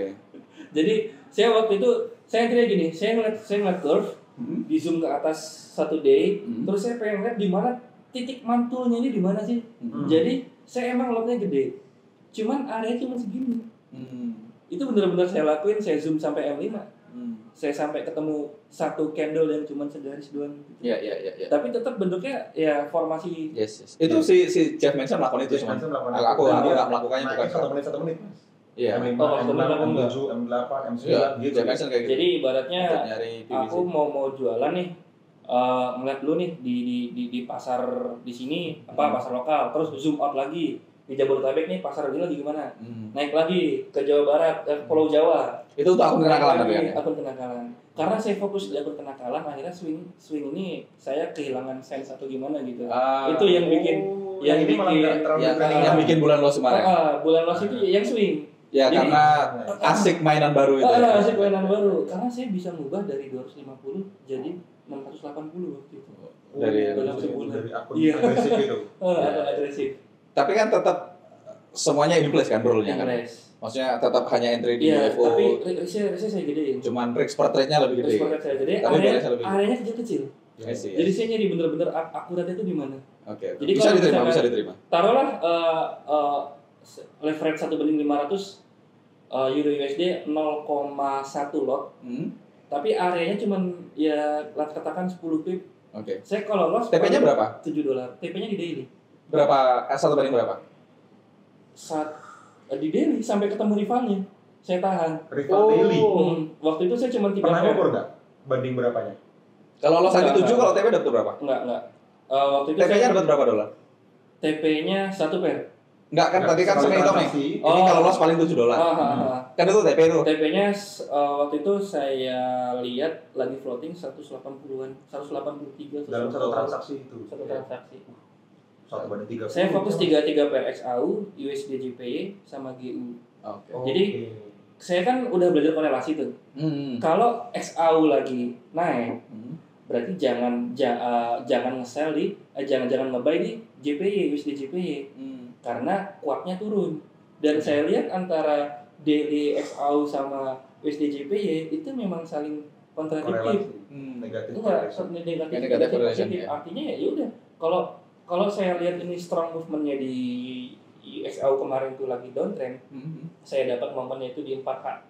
Jadi saya waktu itu saya entry gini, saya ngeliat curve di zoom ke atas 1 day, terus saya pengen lihat di mana titik mantulnya ini di mana sih. Jadi saya emang lotnya gede, cuman area cuma segini. Itu benar-benar saya lakuin, saya zoom sampai M5. Saya sampai ketemu satu candle yang cuma segaris doang. Iya. Tapi tetap bentuknya ya formasi. Yes. Itu si Jeff Manson melakukan itu cuma. Aku nggak melakukannya bukan. 1 menit. Iya. M5, Oh, M6, aku enggak. M7, M8, M9 Iya, gitu. Jeff Manson kayak gitu. Jadi ibaratnya Untuk nyari divisi. aku mau jualan nih, ngeliat dulu nih di pasar di sini pasar lokal, terus zoom out lagi di Jabodetabek nih pasar ini lagi gimana, naik lagi ke Jawa Barat, Pulau Jawa. Itu untuk akun kenakalan tapi ya. Akun kenakalan. Karena saya fokus di akun kenakalan, akhirnya swing ini saya kehilangan sense atau gimana gitu. Itu yang bikin yang ini malah nggak terlalu yang bikin bulan lo kemarin. bulan los itu yang swing. Ya Jadi- karena asik mainan baru itu. Asik mainan baru. Karena saya bisa ngubah dari 250 jadi 680 waktu itu. Dari dalam sebulan. dari akun Iya. agresif itu. Akun agresif. Tapi kan tetap semuanya in place kan rule-nya kan. Inggris. Maksudnya tetap hanya entry di Iya, UFO. tapi risknya saya gedein. Cuman risk per trade-nya lebih gede. Risk per trade saya gede, Tapi balance lebih. areanya kecil-kecil. Jadi saya nyari bener-bener akuratnya itu di mana. Oke. Jadi Bisa kalau diterima, misalkan- bisa diterima. Taruhlah leverage 1:500 Euro USD 0,1 lot. Tapi areanya cuman ya katakan 10 pip. Oke. Saya kalau loss TP-nya berapa? $7. TP-nya di daily. Berapa? 1/berapa? Di daily sampai ketemu rivalnya. Saya tahan. Rival daily. Waktu itu saya cuma 3 Pernah ngukur nggak? Banding berapanya? Kalau lo tadi Enggak. 7, kalau TP dapat berapa? Enggak. Waktu itu TP-nya saya dapat berapa dolar? TP-nya 1 per. Enggak kan tadi kan sekali sama hitung nih. transaksi. Ini kalau loss paling $7. Kan itu TP itu. TP-nya waktu itu saya lihat lagi floating 180-an, 183 Dalam satu transaksi itu. satu transaksi. 1/30. Saya fokus 33 per XAU, USD JPY sama GU. Oke. Jadi saya kan udah belajar korelasi tuh. Kalau XAU lagi naik, berarti jangan nge-sell di jangan nge-buy di JPY, USD JPY. Karena kuatnya turun. Dan saya lihat antara daily XAU sama USD JPY itu memang saling kontradiktif. Negatif. Enggak, negatif correlation, positif. ya. Artinya ya udah. Kalau saya lihat ini strong movement-nya di XAU kemarin itu lagi downtrend, saya dapat momennya itu di 4H.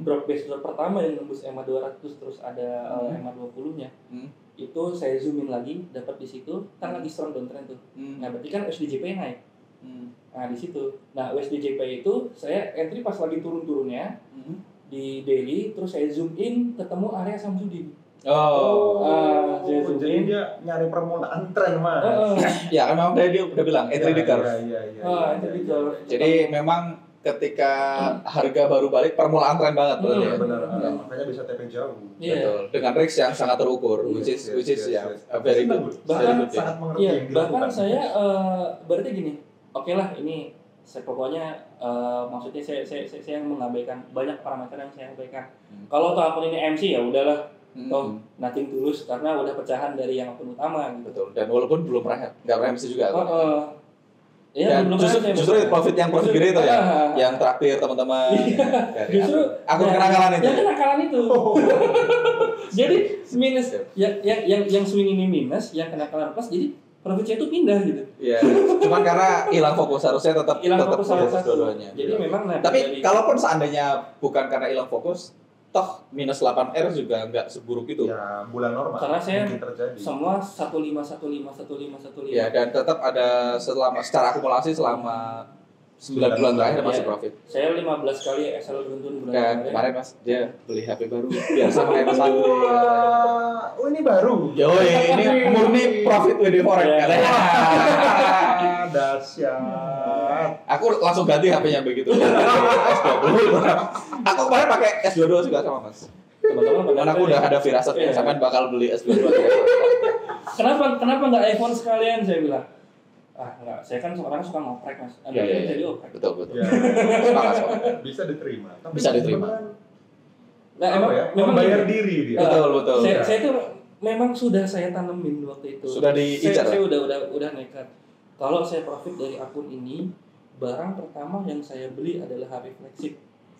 Drop base drop pertama yang nembus EMA 200 terus ada EMA 20-nya. Itu saya zoomin lagi, dapat di situ, kan lagi strong downtrend tuh. Nah, berarti kan USD JPY naik. Nah, di situ. Nah, USD JPY itu saya entry pas lagi turun-turunnya di daily, terus saya zoom in ketemu area Samsudin. Jadi dia nyari permulaan tren mah. Ya kan memang dia udah bilang entry di curve. Iya. Entry di curve. Jadi memang ketika harga baru balik permulaan tren banget berarti ya. Benar. Makanya bisa TP jauh. Betul. Dengan risk yang sangat terukur, which is ya very good. Bahkan sangat mengerti iya, yang bahkan dilakukan. saya berarti gini. Oke lah, ini saya pokoknya maksudnya saya yang mengabaikan banyak parameter yang saya abaikan. Kalau toh akun ini MC ya udahlah. Toh nothing tulus karena udah pecahan dari yang akun utama gitu. Betul. Dan walaupun belum pernah MC juga. Ya, Dan justru profit gede itu ya, yang traktir teman-teman. Justru akun kenakalan itu. Ya kenakalan itu. Jadi minus yang swing ini minus, yang kenakalan plus, jadi profitnya itu pindah gitu. Iya. Cuman karena hilang fokus harusnya tetap fokus dua-duanya. Jadi memang tapi kalaupun seandainya bukan karena hilang fokus, toh minus 8R juga nggak seburuk itu. Ya, bulan normal. Karena saya terjadi. semua 15. Ya, dan tetap ada secara akumulasi selama 9 bulan terakhir masih profit. Saya 15 kali SL beruntun bulan Dan kemarin Mas dia beli HP baru biar sama kayak Mas Andri. Oh, ini baru. Yoi, ini murni profit WD Forex. Dahsyat. Aku langsung ganti HP-nya begitu. S20. Aku kemarin pakai S22 juga sama Mas. Teman-teman, aku udah ada firasat yang sampean bakal beli S22. Kenapa nggak iPhone sekalian, saya bilang. Enggak, saya kan orang suka ngoprek Mas. Iya. Jadi oprek. Betul. Ya. Semangat. Bisa diterima. Tapi Bisa diterima. Nah, memang membayar diri dia. Betul. Saya itu memang sudah saya tanemin waktu itu. Sudah diincar. Saya udah nekat. Kalau saya profit dari akun ini, barang pertama yang saya beli adalah HP flagship.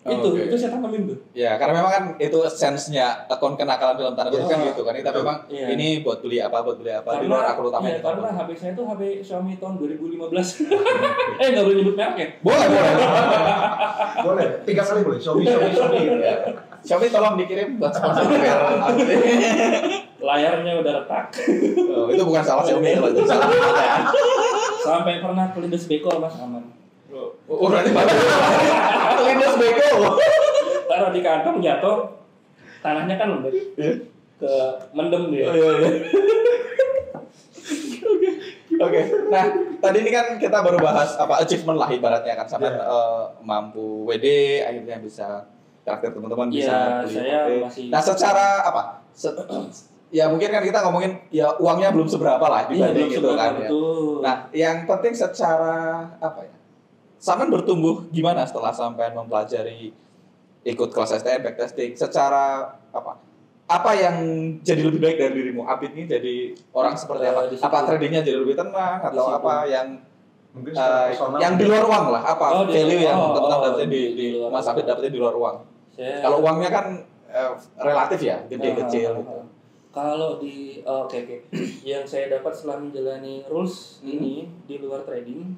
Itu saya tanemin tuh. Ya, karena memang kan itu sense-nya akun kenakalan dalam tanda kutip kan gitu kan. Tapi memang Iya. ini buat beli apa di luar akun utamanya. Karena HP saya itu HP Xiaomi tahun 2015. Nggak boleh nyebut merek ya? Boleh. Boleh. 3 kali boleh. Xiaomi. Ya. Xiaomi tolong dikirim buat sponsor PR. Layarnya udah retak. Itu bukan salah Xiaomi itu salah ya. Sampai pernah kelindes beko Mas aman. Berarti bagus. Lindas beko. Taruh di kantong jatuh, tanahnya kan lembek. Ke mendem dia. Oke. Nah, tadi ini kan kita baru bahas achievement lah ibaratnya kan sampai mampu WD akhirnya bisa traktir teman-teman bisa beli saya HP. masih. Nah, secara ya mungkin kan kita ngomongin ya uangnya belum seberapa lah dibanding gitu kan ya. Nah, yang penting secara Saman bertumbuh gimana setelah sampai mempelajari ikut kelas STM, backtesting secara apa yang jadi lebih baik dari dirimu? Abid ini jadi orang seperti apa? Apa tradingnya jadi lebih tenang atau apa yang yang di luar uang lah? Apa value yang teman-teman dapetin di Mas Abid dapetin di luar uang? Kalau uangnya kan relatif ya, gede kecil gitu. Kalau di oke. Yang saya dapat setelah menjalani rules ini di luar trading,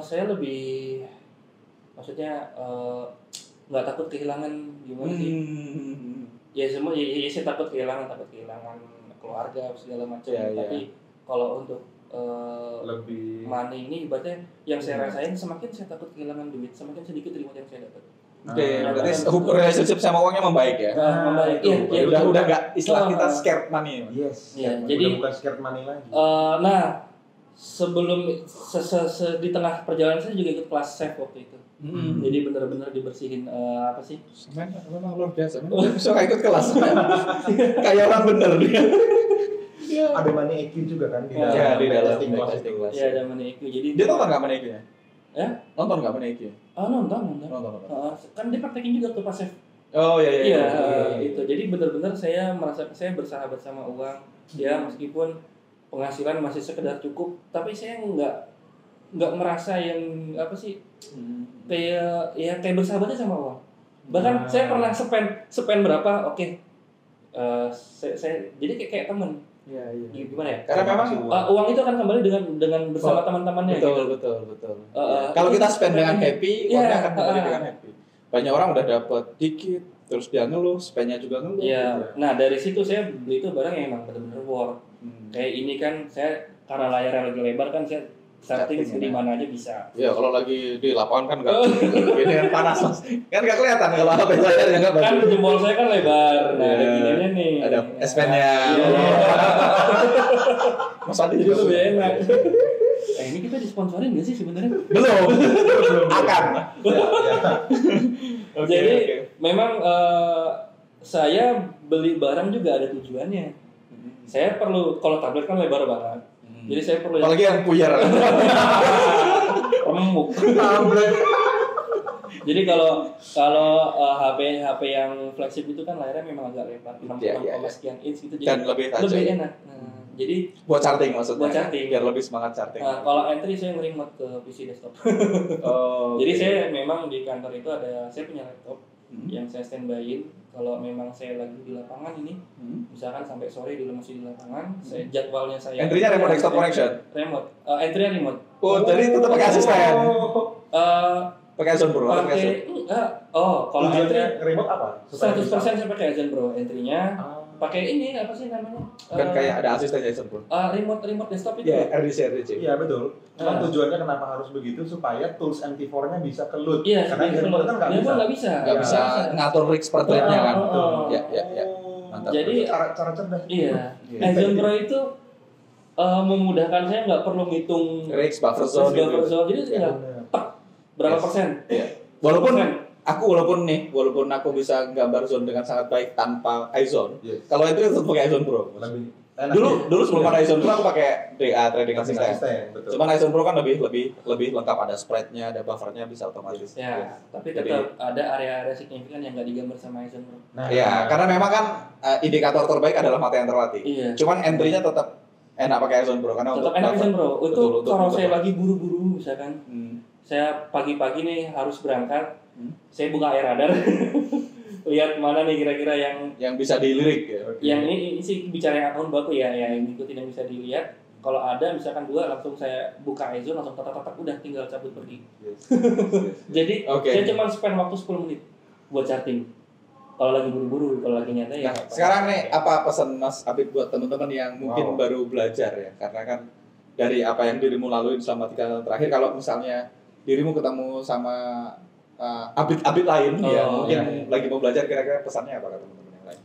saya lebih maksudnya nggak takut kehilangan gimana sih? Ya semua ya saya takut kehilangan keluarga segala macam. Tapi kalau untuk lebih money ini ibaratnya yang saya rasain semakin saya takut kehilangan duit, semakin sedikit reward yang saya dapat. Berarti relationship sama uangnya membaik ya? Membaik. Udah nggak istilah kita scared money. Yes. Ya, jadi bukan scared money lagi. Nah, sebelum di tengah perjalanan saya juga ikut kelas chef waktu itu. Jadi benar-benar dibersihin apa sih? Memang luar biasa. Suka ikut kelas. Kayak orang bener dia. Ada money EQ juga kan di dalam. Ya, di dalam testing kelas. Ya, ada money EQ. Jadi dia nonton nggak money EQ-nya? Ya? Nonton nggak money EQ? Nonton. Kan dia praktekin juga tuh pas chef. Oh iya. Itu. Jadi benar-benar saya merasa saya bersahabat sama uang. Ya, meskipun penghasilan masih sekedar cukup, tapi saya nggak merasa yang apa sih kayak bersahabatnya sama uang. Bahkan saya pernah spend berapa, saya jadi kayak temen. Iya. Gimana ya? Karena memang uang itu akan kembali dengan bersama teman-temannya. Betul. Kalau kita spend dengan happy, uangnya akan kembali dengan happy. Banyak orang udah dapat dikit, terus dia ngeluh, spendnya juga ngeluh. Iya. Nah dari situ saya beli itu barang yang emang benar-benar worth. Kayak ini kan saya karena layarnya lagi lebar kan saya setting di mana aja bisa. Iya, kalau lagi di lapangan kan nggak, ini kan panas mas, kan nggak kelihatan kalau HP layarnya nggak bagus. Kan jempol saya kan lebar, nah ada gininya nih. Ada S-Pen-nya. Mas Adi juga lebih enak. Ini kita disponsorin nggak sih sebenarnya? Belum. Akan. Jadi memang saya beli barang juga ada tujuannya. Saya perlu, kalau tablet kan lebar banget. Jadi saya perlu apalagi yang puyar. Remuk. Jadi kalau HP yang flagship itu kan layarnya memang agak lebar, 6,6 sekian inch gitu, jadi dan lebih enak. Jadi buat charting maksudnya. Buat charting. Biar lebih semangat charting. Kalau entry saya nge-remote ke PC desktop. Jadi saya memang di kantor itu saya punya laptop yang saya standby-in. Kalau memang saya lagi di lapangan ini, misalkan sampai sore dulu masih di lapangan, saya jadwalnya saya. Entry-nya remote desktop connection. Remote. Entry-nya remote. Jadi tetap pakai asisten. Pakai Azure Pro. Kalau entry remote apa? 100% saya pakai Azure Pro. Entry-nya pakai ini apa sih namanya? Kan kayak ada asistennya Azure Pro. Remote desktop itu. Iya, RDC. Iya betul. Cuma tujuannya kenapa harus begitu supaya tools MT4-nya bisa ke load. Iya, karena di remote kan nggak bisa. Nggak bisa ngatur rig per thread-nya kan. Iya. Mantap. Jadi cara cerdas. Iya. Azure Pro itu memudahkan saya nggak perlu ngitung rigs, buffer zone. Jadi tinggal berapa persen. Iya. Walaupun aku bisa gambar zone dengan sangat baik tanpa iZone. Kalau itu tetap pakai iZone Pro. Dulu sebelum ada iZone Pro aku pakai DA trading assistant. Cuman iZone Pro kan lebih lengkap, ada spread-nya, ada buffernya, bisa otomatis. Ya, tapi tetap ada area-area signifikan yang nggak digambar sama iZone Pro. Karena memang kan indikator terbaik adalah mata yang terlatih. Iya. Cuman entry-nya tetap enak pakai iZone Pro karena tetap enak iZone Pro. Untuk kalau saya lagi buru-buru misalkan, saya pagi-pagi nih harus berangkat, saya buka radar, lihat mana nih kira-kira yang bisa dilirik ya. Yang ini sih bicara yang akun baku ya, yang ikutin yang bisa dilihat. Kalau ada misalkan 2 langsung saya buka iZone, langsung tatak-tatak udah tinggal cabut pergi. Jadi saya cuma spend waktu 10 menit buat chatting. Kalau lagi buru-buru, kalau lagi nyantai ya. Sekarang nih apa pesan Mas Apip buat teman-teman yang mungkin baru belajar ya? Karena kan dari apa yang dirimu lalui selama 3 tahun terakhir, kalau misalnya dirimu ketemu sama update lain mungkin lagi mau belajar, kira-kira pesannya apa ke teman-teman yang lain?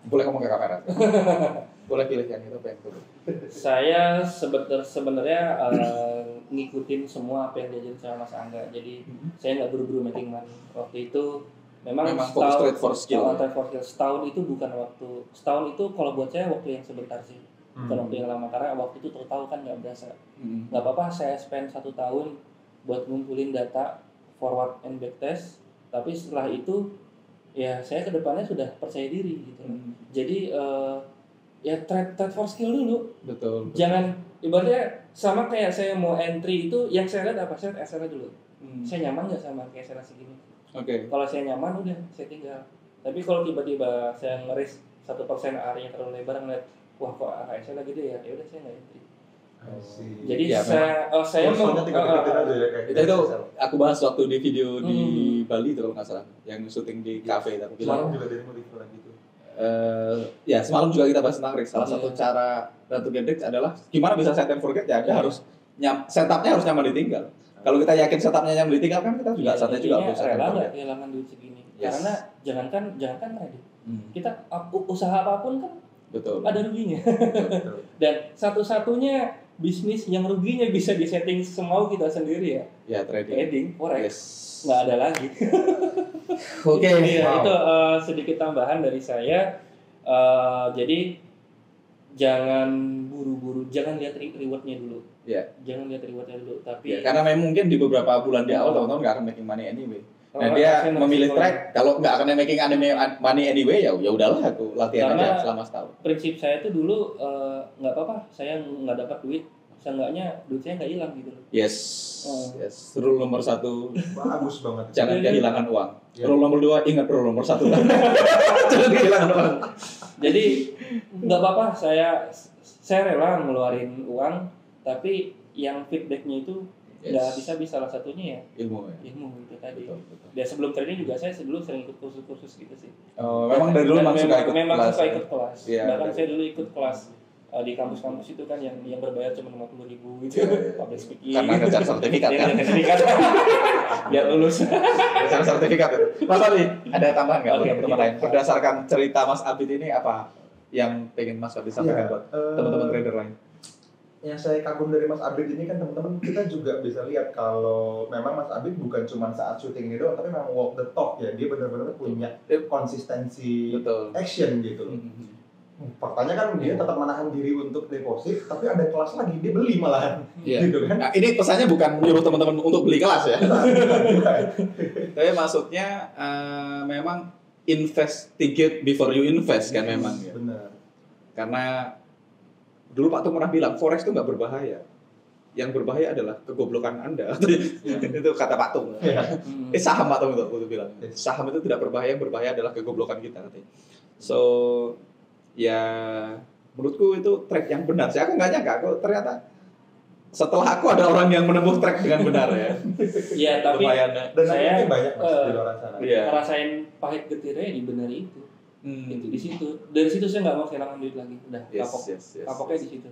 Boleh ngomong ke kamera. Boleh pilih yang itu apa yang itu. Saya sebenarnya ngikutin semua apa yang diajarin sama Mas Angga. Jadi saya nggak buru-buru making money. Waktu itu memang fokus trade for skill. Setahun itu bukan waktu. Setahun itu kalau buat saya waktu yang sebentar sih. Bukan waktu yang lama, karena waktu itu tahu kan nggak berasa. Nggak apa-apa saya spend 1 tahun buat ngumpulin data forward and back test, tapi setelah itu ya saya kedepannya sudah percaya diri gitu. Jadi ya trade for skill dulu. Betul. Jangan ibaratnya sama kayak saya mau entry itu, yang saya lihat apa, saya lihat SR dulu. Saya nyaman nggak sama kayak SR segini. Oke. Kalau saya nyaman udah saya tinggal Tapi kalau tiba-tiba saya ngeris 1% area terlalu lebar ngeliat, wah kok AKS-nya lagi gede ya, ya udah saya nggak entry. Jadi ya, saya itu aku bahas waktu di video di Bali itu kalau nggak salah, yang syuting di cafe itu. Semalam juga dari modifan gitu. Ya semalam juga kita bahas tentang risk. Salah satu cara Ratu Gendrix adalah gimana bisa set and forget ya, Anda harus setupnya harus nyaman ditinggal. Kalau kita yakin setupnya nyaman ditinggal kan kita juga santai juga untuk set and rela forget. kehilangan duit segini. Karena jangankan trading. Kita usaha apapun kan betul. Ada ruginya. Dan satu-satunya bisnis yang ruginya bisa disetting semau kita sendiri ya. Ya, trading forex. Yes. Nggak ada lagi. Oke. Itu sedikit tambahan dari saya. Jadi jangan buru-buru, jangan lihat rewardnya dulu. Ya. Jangan lihat rewardnya dulu. Tapi karena memang mungkin di beberapa bulan di awal teman-teman nggak akan making money anyway. Nah dia memilih track, kalau nggak akan making money anyway ya udahlah aku latihan aja selama setahun. Prinsip saya tuh dulu nggak apa-apa, saya nggak dapat duit, seenggaknya duit saya nggak hilang gitu loh. Yes. Rule nomor 1 bagus banget. Jangan kehilangan uang. Rule nomor 2 ingat rule nomor 1 kan. Jangan kehilangan uang. Jadi nggak apa-apa, saya rela ngeluarin uang, tapi yang feedbacknya itu nggak bisa salah satunya ya ilmu itu tadi. Betul. Dan sebelum trading juga saya dulu sering ikut kursus gitu sih. Memang dari dulu memang suka ikut kelas. Bahkan saya dulu ikut kelas di kampus-kampus itu kan yang berbayar cuma 50.000 gitu. Public speaking. Karena ngejar sertifikat kan. Biar lulus. Ngejar sertifikat itu. Mas Ali, ada tambahan nggak buat teman-teman lain? Berdasarkan cerita Mas Abid ini apa yang pengen Mas Abid sampaikan buat teman-teman trader lain? Yang saya kagum dari Mas Abid ini kan teman-teman kita juga bisa lihat kalau memang Mas Abid bukan cuma saat syuting ini doang, tapi memang walk the talk ya, dia benar-benar punya konsistensi action gitu. Faktanya kan dia tetap menahan diri untuk deposit, tapi ada kelas lagi dia beli malahan, gitu kan? Nah, ini pesannya bukan menyuruh teman-teman untuk beli kelas ya, tapi maksudnya memang investigate before you invest kan memang. Benar. Karena dulu Pak Tung pernah bilang, forex itu nggak berbahaya. Yang berbahaya adalah kegoblokan Anda. Itu kata Pak Tung. Saham Pak Tung itu bilang. Saham itu tidak berbahaya, yang berbahaya adalah kegoblokan kita. So, ya menurutku itu track yang benar. Aku nggak nyangka, ternyata setelah aku ada orang yang menempuh track dengan benar ya. Iya, tapi dan saya banyak di luar sana. Ngerasain pahit getirnya di benar itu. Itu di situ. Dari situ saya nggak mau kehilangan duit lagi. Udah kapoknya di situ.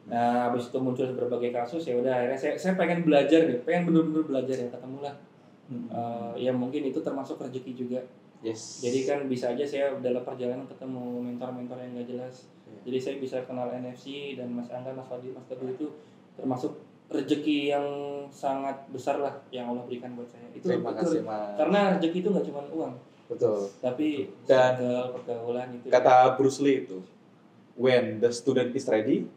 Nah, habis itu muncul berbagai kasus ya udah akhirnya saya pengen belajar nih, pengen benar-benar belajar ya ketemulah. Ya mungkin itu termasuk rezeki juga. Jadi kan bisa aja saya dalam perjalanan ketemu mentor-mentor yang nggak jelas. Jadi saya bisa kenal NFC dan Mas Angga, Mas Fadil, Mas Teguh itu termasuk rezeki yang sangat besar lah yang Allah berikan buat saya. Itu terima kasih, Mas. Karena rezeki itu nggak cuma uang. Betul. Tapi dan pergaulan itu. Kata Bruce Lee itu, when the student is ready,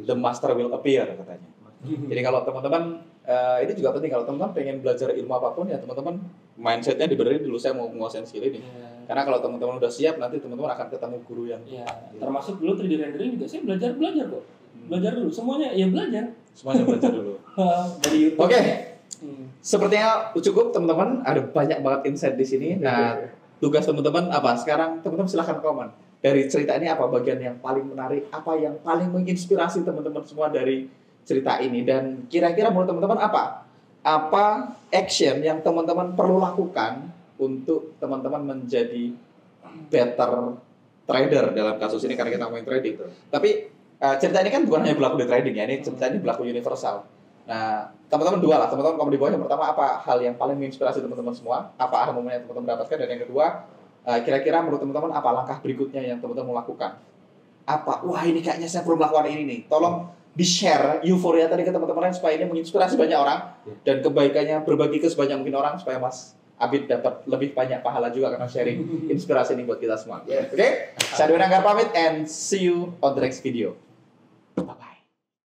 the master will appear katanya. Jadi kalau teman-teman ini juga penting, kalau teman-teman pengen belajar ilmu apapun ya teman-teman mindsetnya dibenerin dulu, saya mau menguasai skill ini. Karena kalau teman-teman udah siap nanti teman-teman akan ketemu guru yang. Termasuk dulu 3D rendering juga saya belajar kok. Belajar dulu, semuanya ya belajar. Semuanya belajar dulu. Dari YouTube. Oke. Sepertinya cukup teman-teman, ada banyak banget insight di sini. Nah, tugas teman-teman apa? Sekarang teman-teman silahkan komen. Dari cerita ini apa bagian yang paling menarik? Apa yang paling menginspirasi teman-teman semua dari cerita ini? Dan kira-kira menurut teman-teman apa? Apa action yang teman-teman perlu lakukan untuk teman-teman menjadi better trader dalam kasus ini karena kita ngomongin trading. Tapi cerita ini kan bukan hanya berlaku di trading ya, ini cerita ini berlaku universal. Nah, teman-teman dua lah, teman-teman komen di bawah. Yang pertama, apa hal yang paling menginspirasi teman-teman semua? Apa momen yang teman-teman dapatkan? Dan yang kedua, kira-kira menurut teman-teman apa langkah berikutnya yang teman-teman mau lakukan? Apa? Wah, ini kayaknya saya perlu melakukan ini nih. Tolong di-share euforia tadi ke teman-teman lain supaya ini menginspirasi banyak orang dan kebaikannya berbagi ke sebanyak mungkin orang supaya Mas Abid dapat lebih banyak pahala juga karena sharing inspirasi ini buat kita semua. Oke? Saya Dwi Nanggar pamit and see you on the next video.